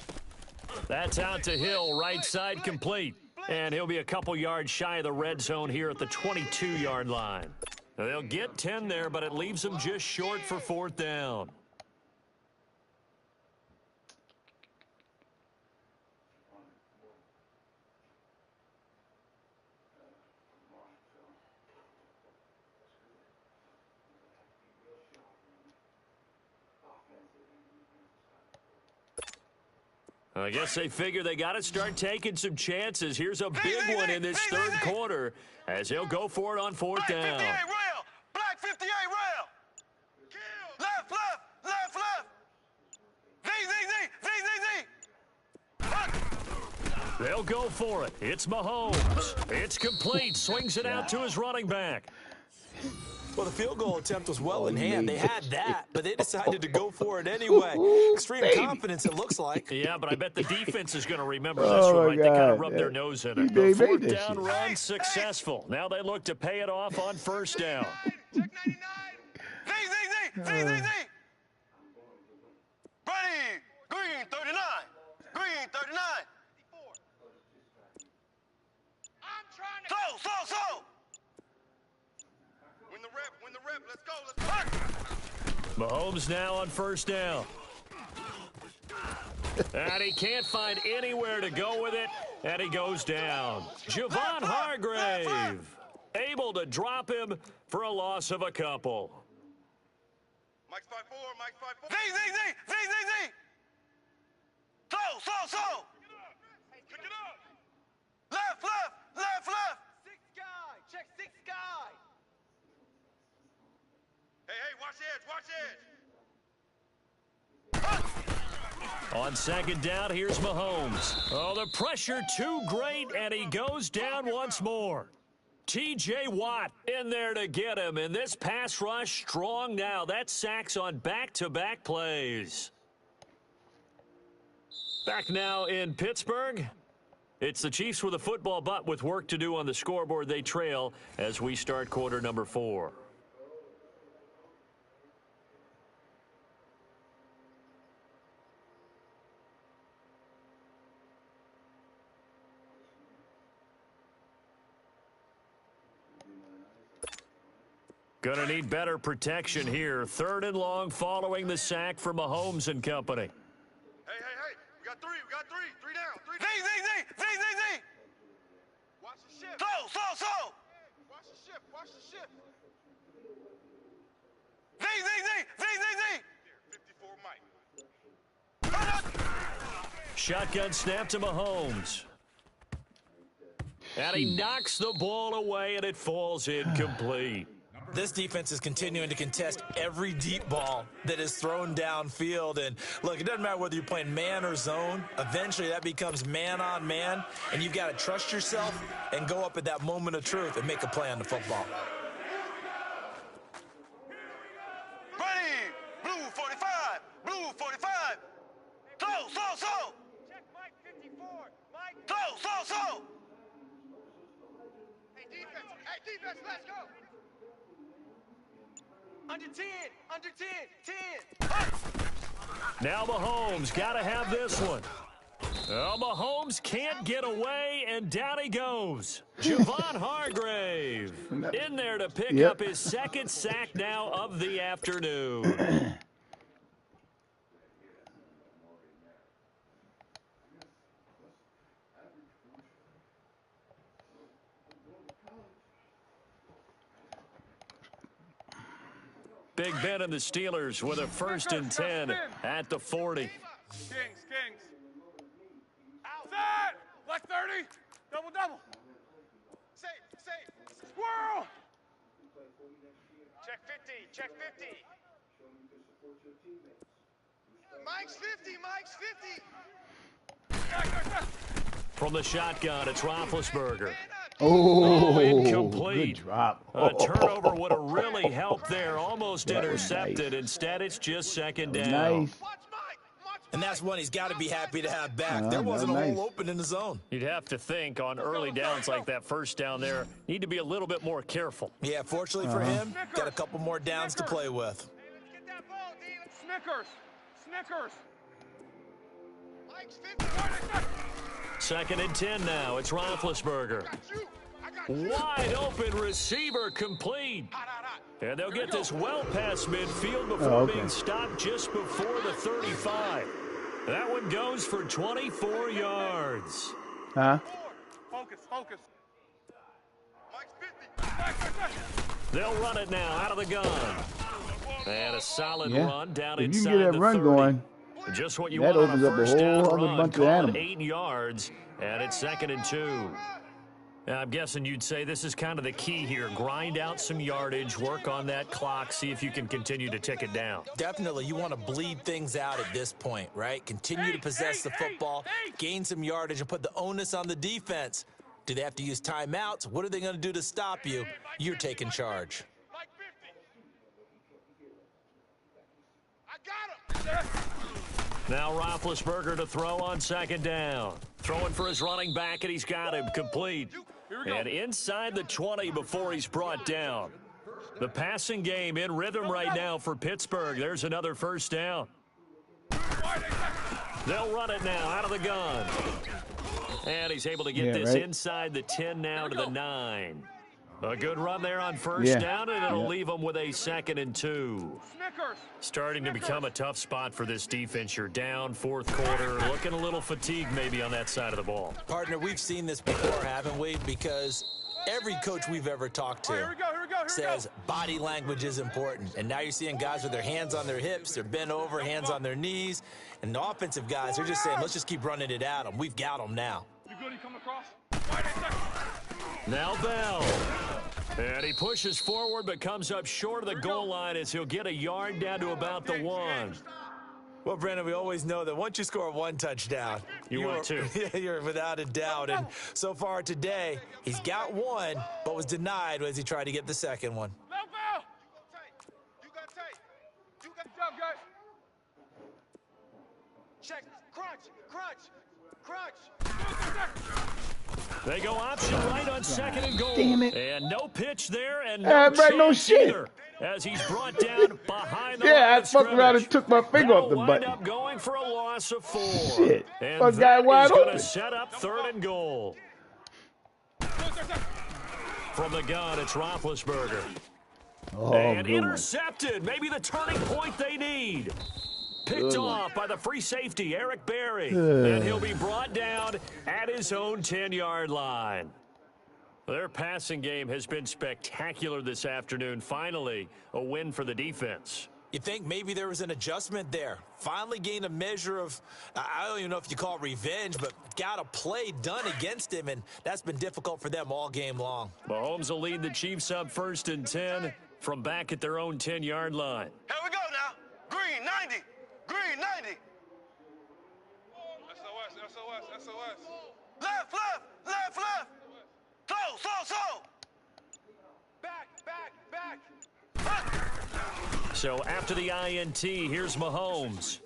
That's out to Hill, right side complete. And he'll be a couple yards shy of the red zone here at the 22-yard line. Now, they'll get 10 there, but it leaves them just short for fourth down. I guess they figure they got to start taking some chances. Here's a big one in this third quarter as he'll go for it on fourth down. Black 58 rail. Black 58 rail. Left. Z, Z, Z, Z, Z, Z. They'll go for it. It's Mahomes. It's complete. Swings it out to his running back. Well, the field goal attempt was well in hand. They had that, but they decided to go for it anyway. Extreme confidence, it looks like. Yeah, but I bet the defense is going to remember this one, right? They kind of rubbed their nose in it. The fourth down run successful. Now they look to pay it off on first down. Check 99. Z, Z, Z, Z, Z, Z. Ready. Green 39. Green 39. 54. I'm trying to So. Win the rep. Let's go. Mahomes now on first down. And he can't find anywhere to go with it, and he goes down. Javon Hargrave able to drop him for a loss of a couple. Mike's 5-4. Z, Z, Z, Z, Z, Z. So. Pick it up. Left. 6 guy. Check 6 guy. Hey, watch edge. On second down, here's Mahomes. Oh, the pressure too great, and he goes down once more. T.J. Watt in there to get him, and this pass rush strong now. That's sacks on back-to-back plays. Back now in Pittsburgh. It's the Chiefs with a football, but with work to do on the scoreboard. They trail as we start quarter number 4. Gonna need better protection here. 3rd and long following the sack from Mahomes and company. Hey, we got 3, three down, 3 down. Z. Watch the shift. Slow. Watch the shift. Z. 54 Mike. Shotgun snap to Mahomes. And he knocks the ball away, and it falls incomplete. This defense is continuing to contest every deep ball that is thrown downfield. And look, it doesn't matter whether you're playing man or zone. Eventually, that becomes man on man, and you've got to trust yourself and go up at that moment of truth and make a play on the football. Ready. Blue 45. Slow. Check Mike 54. Mike. Slow. Hey, defense, let's go. Under 10. 10. Now Mahomes got to have this one. Well, Mahomes can't get away, and down he goes. Javon Hargrave in there to pick up his 2nd sack now of the afternoon. Big Ben and the Steelers with a 1st and 10 at the 40. Kings. Set. Black 30. Double. Safe. Squirrel. Check 50. Mike's 50. From the shotgun, it's Roethlisberger. Oh, incomplete. Good drop. A turnover would have really helped there. Almost intercepted. Nice. Instead, it's just 2nd down. Nice. And that's one he's got to be happy to have back. There wasn't a hole open in the zone. You'd have to think on early downs like that 1st down there, need to be a little bit more careful. Yeah, fortunately for him, got a couple more downs to play with. Get that ball, D. Snickers. Mike's 50. 2nd and 10 now. It's Roethlisberger. Wide open receiver complete. And they'll get this well past midfield before being stopped just before the 35. That one goes for 24 yards. Huh? Focus. They'll run it now out of the gun. And a solid run down if inside you get that the run 30. Going, just what you that want on opens a up a first down whole other run. bunch of Call it animals. 8 yards, and it's 2nd and 2. Now, I'm guessing you'd say this is kind of the key here. Grind out some yardage, work on that clock, see if you can continue to tick it down. Definitely, you want to bleed things out at this point, right? Continue to possess the football, gain some yardage, and put the onus on the defense. Do they have to use timeouts? What are they going to do to stop you? You're taking charge. I got him. Now Roethlisberger to throw on 2nd down. Throwing for his running back, and he's got him complete. And inside the 20 before he's brought down. The passing game in rhythm right now for Pittsburgh. There's another 1st down. They'll run it now out of the gun. And he's able to get this inside the 10 now to the 9. A good run there on 1st down, and it'll leave them with a 2nd and 2. Starting to become a tough spot for this defense. You're down 4th quarter, looking a little fatigued maybe on that side of the ball. Partner, we've seen this before, haven't we? Because every coach we've ever talked to says body language is important. And now you're seeing guys with their hands on their hips, they're bent over, hands on their knees. And the offensive guys are just saying, let's just keep running it at them. We've got them now. You good? You coming across? Now Bell. And he pushes forward but comes up short of the goal line as he'll get a yard down to about the 1. Well, Brandon, we always know that once you score one touchdown, want two. You're without a doubt. And so far today, he's got one, but was denied as he tried to get the second one. You got tight. You got the job, guys. Check. Crunch. Crunch. They go option right on second and goal. Damn it. And no pitch there and Brad, no chance shit. either, as he's brought down behind the Yeah, line I of fucked around and scrimmage. took my finger off the That'll button. wind up going for a loss of 4. Shit. And Fuck guy that wide is going open. to set up third and goal. From the gun, it's Roethlisberger. Oh, And good one. intercepted. Maybe the turning point they need. Picked off by the free safety, Eric Berry. And he'll be brought down at his own 10-yard line. Their passing game has been spectacular this afternoon. Finally, a win for the defense. You think maybe there was an adjustment there. Finally gained a measure of, I don't even know if you call it revenge, but got a play done against him, and that's been difficult for them all game long. Mahomes will lead the Chiefs up 1st and 10 from back at their own 10-yard line. Here we go now. Green 90. Green 90. SOS. Left. Slow. Back. So after the INT, here's Mahomes.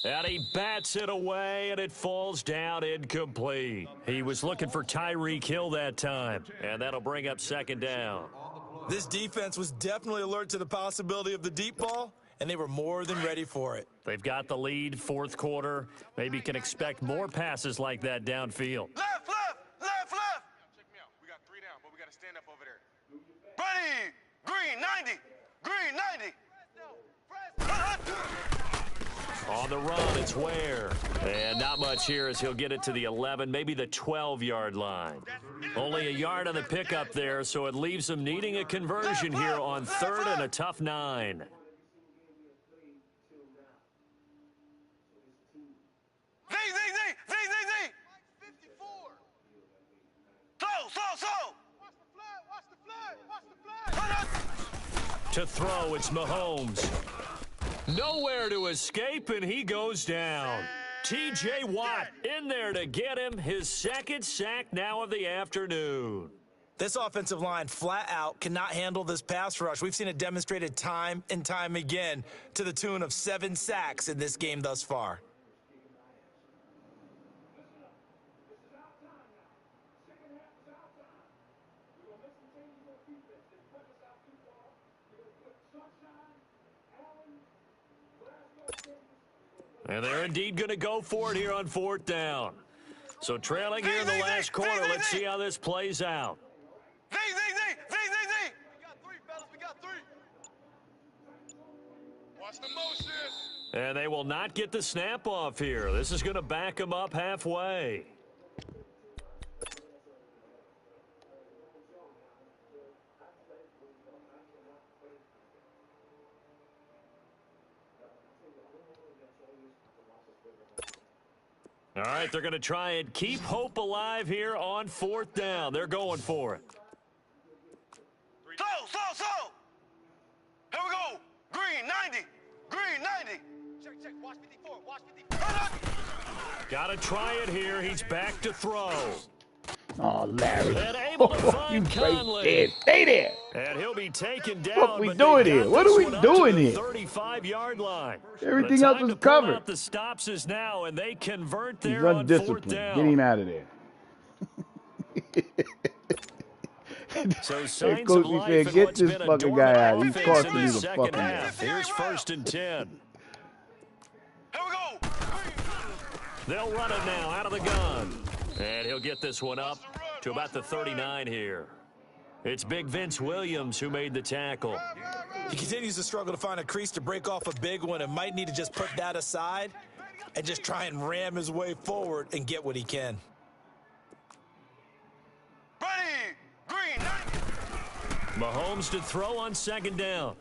And he bats it away, and it falls down incomplete. He was looking for Tyreek Hill that time, and that'll bring up 2nd down. This defense was definitely alert to the possibility of the deep ball, and they were more than ready for it. They've got the lead, 4th quarter. Maybe can expect more passes like that downfield. Left. Check me out. We got 3 down, but we got to stand up over there. Ready. Green 90. On the run, it's Ware. And not much here as he'll get it to the 11, maybe the 12-yard line. Only a yard on the pickup there, so it leaves him needing a conversion here on 3rd and a tough 9. Z. 54. Slow. Watch the flag. To throw, it's Mahomes. Nowhere to escape, and he goes down. T.J. Watt in there to get him, his 2nd sack now of the afternoon. This offensive line flat out cannot handle this pass rush. We've seen it demonstrated time and time again to the tune of 7 sacks in this game thus far. And they're indeed going to go for it here on 4th down. So trailing here in the last quarter, let's see how this plays out. Z. We got 3. Watch the motion. And they will not get the snap off here. This is going to back them up halfway. All right, they're going to try and keep hope alive here on 4th down. They're going for it. Slow. Here we go. Green 90. Check. Watch 54. Got to try it here. He's back to throw. Oh, Larry. And able to You find right Conley. there. Stay there. And he'll be taken down. What we but doing they here? got What this are we one up doing to the here? 35-yard line. Everything The else time was to pull covered. out the stops is now, and they convert He's there on 4th undisciplined. down. Get him out of there. So Hey, signs Coach, of he life said, in get what's this been a fucking guy out. dormant He's offense costing in me the the second fucking half. game. Here's 1st and 10. Here we go. They'll run it now out of the gun. And he'll get this one up to about the 39 here. It's Big Vince Williams who made the tackle. He continues to struggle to find a crease to break off a big one and might need to just put that aside and just try and ram his way forward and get what he can. Ready. Green 90. Mahomes to throw on 2nd down.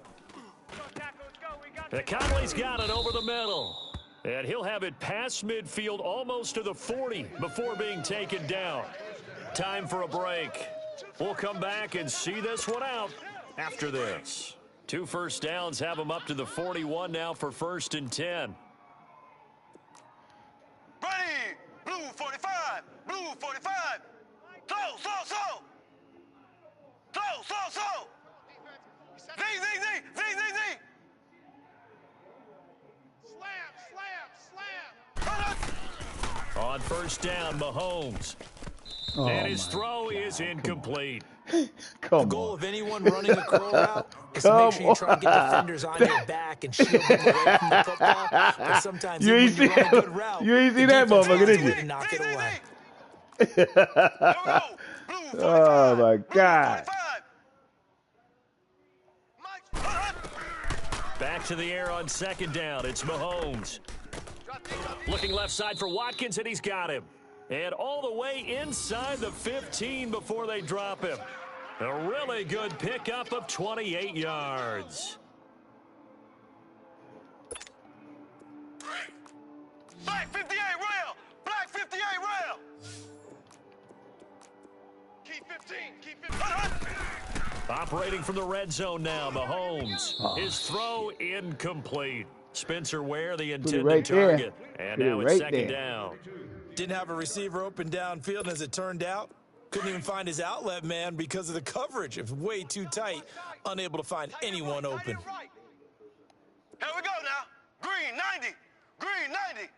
And Conley's got it over the middle. And he'll have it past midfield almost to the 40 before being taken down. Time for a break. We'll come back and see this one out after this. 2 first downs have them up to the 41 now for 1st and 10. Ready! Blue 45! Blue 45! Slow! Z! Slam! On 1st down, Mahomes. And his throw is incomplete. The goal of anyone running a curl route is to make sure you try to get defenders on your back and shield them away from the football. But sometimes You ain't when you see run a good route, you ain't see the that defense motherfucker, finds did a way you? to knock it away. Oh my God. Back to the air on 2nd down. It's Mahomes. Looking left side for Watkins, and he's got him. And all the way inside the 15 before they drop him. A really good pickup of 28 yards. Black 58 rail! Black 58 rail! Keep 15! Operating from the red zone now, Mahomes. His throw incomplete. Spencer Ware, the intended right there. target. And now it's Right 2nd there. down. Didn't have a receiver open downfield, and as it turned out, couldn't even find his outlet man because of the coverage. It was way too tight, unable to find anyone open. Here we go now. Green 90. Green 90.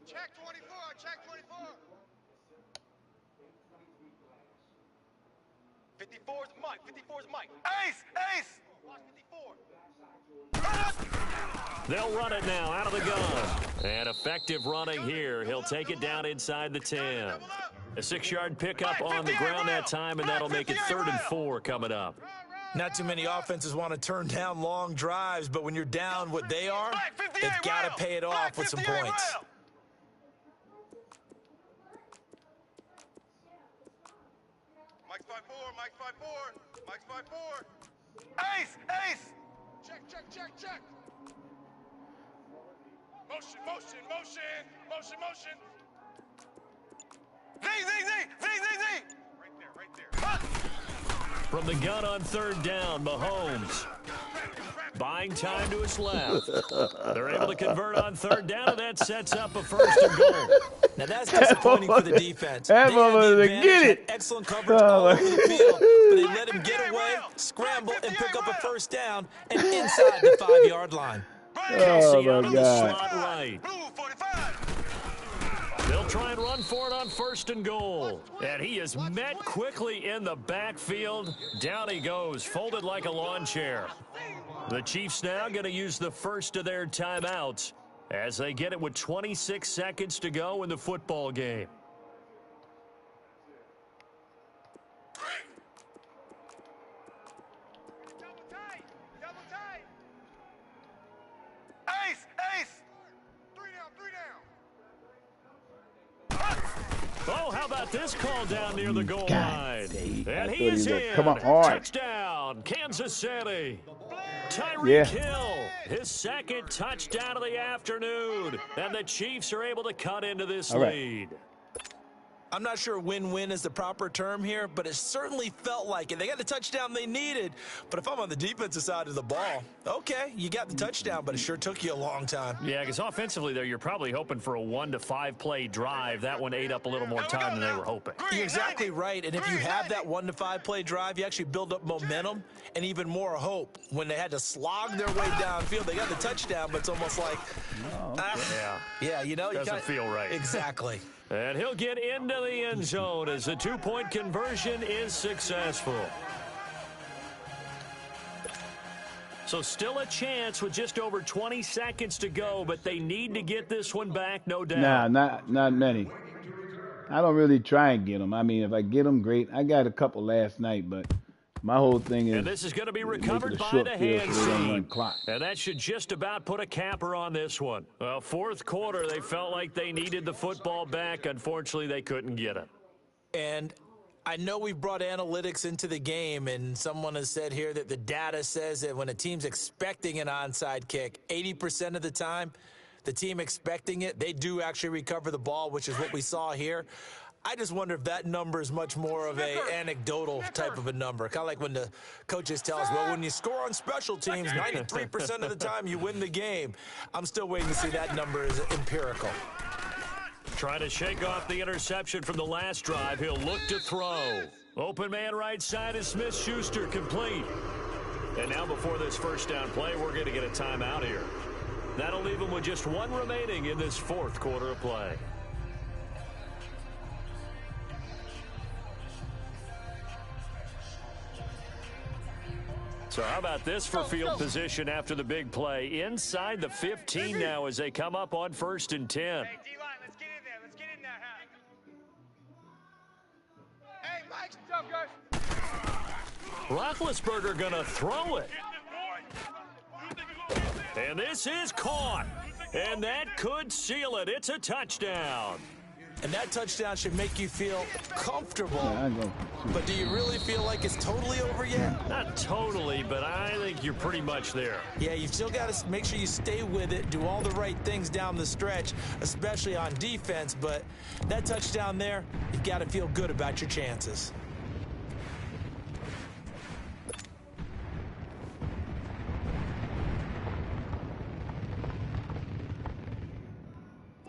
Check 24! Check 24! 54's Mike! 54's Mike! Ace! Watch 54! They'll run it now out of the gun. And effective running here. He'll take it down inside the 10. A 6-yard pickup on the ground that time, and that'll make it 3rd and 4 coming up. Not too many offenses want to turn down long drives, but when you're down what they are, they've got to pay it off with some points. Mike's 5-4, Mike's 5-4, Mike's 5-4. Ace! Check! Motion! Z! Right there. From the gun on 3rd down, Mahomes. Buying time to his left. They're able to convert on 3rd down, and that sets up a 1st and goal. Now that's disappointing for the defense. That They had the motherfucker, advantage, get it. had excellent coverage all over the field, but they let him get away, scramble, and pick up a 1st down and inside the 5-yard line. Kelsey Oh out my of the God. slot right. Blue 45. They'll try and run for it on 1st and goal. And he is met quickly in the backfield. Down he goes, folded like a lawn chair. The Chiefs now going to use the first of their timeouts as they get it with 26 seconds to go in the football game. Double tight! Ace! 3 down! Oh, how about this call down near the goal line? save. I And thought he is he was in. come on, all right. Touchdown, Kansas City. Tyreek Yeah. Hill, his 2nd touchdown of the afternoon. And the Chiefs are able to cut into this All right. lead. I'm not sure win-win is the proper term here, but it certainly felt like it. They got the touchdown they needed, but if I'm on the defensive side of the ball, okay, you got the touchdown, but it sure took you a long time. Yeah, because offensively there, you're probably hoping for a 1 to 5 play drive. That one ate up a little more time than they were hoping. You're exactly right, and if you have that 1 to 5 play drive, you actually build up momentum and even more hope. When they had to slog their way downfield, they got the touchdown, but it's almost like, yeah, you know, you Doesn't feel right. Exactly. And he'll get into the end zone as the 2-point conversion is successful. So still a chance with just over 20 seconds to go, but they need to get this one back, no doubt. Nah, not many. I don't really try and get them. I mean, if I get them, great. I got a couple last night, but my whole thing is... And this is going to be make it recovered a by short the field hand so they don't run team. clock. And that should just about put a capper on this one. Well, 4th quarter, they felt like they needed the football back. Unfortunately, they couldn't get it. And I know we've brought analytics into the game, and someone has said here that the data says that when a team's expecting an onside kick, 80% of the time, the team expecting it, they do actually recover the ball, which is what we saw here. I just wonder if that number is much more of a anecdotal type of a number. Kind of like when the coaches tell us, well, when you score on special teams, 93% of the time you win the game. I'm still waiting to see that number is empirical. Trying to shake off the interception from the last drive. He'll look to throw. Open man right side is Smith-Schuster, complete. And now before this first down play, we're going to get a timeout here. That'll leave him with just one remaining in this fourth quarter of play. So how about this for field position after the big play? Inside the 15 now as they come up on 1st and 10. Hey, D-line, let's get in there. Let's get in there, Hey, Mike, what's up, guys? Roethlisberger gonna throw it. And this is caught. And that could seal it. It's a touchdown. And that touchdown should make you feel comfortable. Yeah, I go. But do you really feel like it's totally over yet? Not totally, but I think you're pretty much there. Yeah, you've still got to make sure you stay with it, do all the right things down the stretch, especially on defense. But that touchdown there, you've got to feel good about your chances.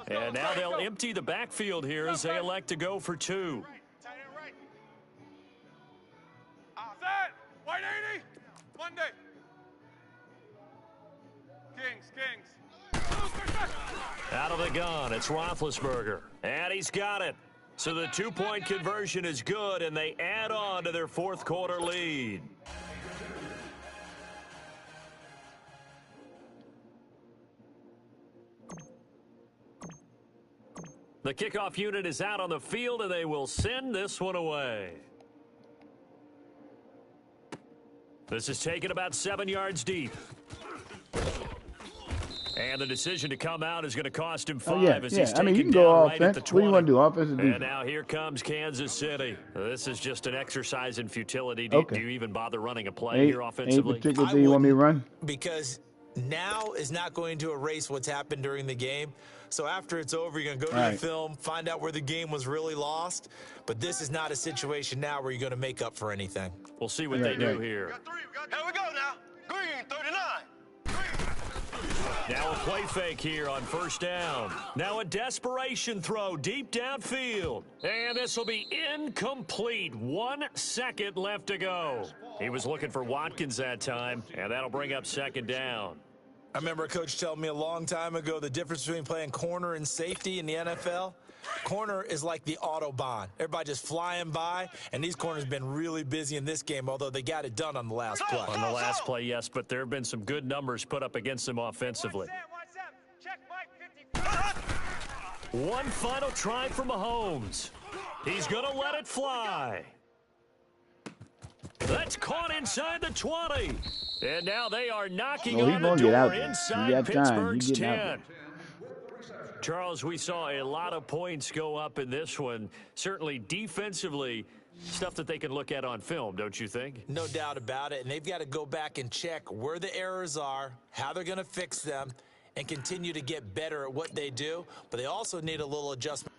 And now they'll empty the backfield here as they elect to go for 2. Tight end right. Set. White 80. Monday. Kings. Out of the gun, it's Roethlisberger. And he's got it. So the 2-point conversion is good, and they add on to their fourth quarter lead. The kickoff unit is out on the field, and they will send this one away. This is taken about 7 yards deep. And the decision to come out is going to cost him 5 as he's I mean, you taken can go down right at offense. the 20. What do you want to do, offense or defense? And now here comes Kansas City. This is just an exercise in futility. Do you even bother running a play here offensively? Any particular thing you want me to run? Because now is not going to erase what's happened during the game. So after it's over, you're going to go to the film, find out where the game was really lost. But this is not a situation now where you're going to make up for anything. We'll see what they do here. Here we go now. Green, 39. Now a play fake here on 1st down. Now a desperation throw deep downfield. And this will be incomplete. 1 second left to go. He was looking for Watkins that time, and that'll bring up 2nd down. I remember a coach telling me a long time ago the difference between playing corner and safety in the NFL. Corner is like the Autobahn. Everybody just flying by, and these corners have been really busy in this game, although they got it done on the last play. On the last play, yes, but there have been some good numbers put up against them offensively. What's up? Check Mike 54. One final try for Mahomes. He's going to let it fly. That's caught inside the 20. And now they are knocking on the door inside Pittsburgh's 10. Charles, we saw a lot of points go up in this one. Certainly defensively, stuff that they can look at on film, don't you think? No doubt about it. And they've got to go back and check where the errors are, how they're going to fix them, and continue to get better at what they do. But they also need a little adjustment.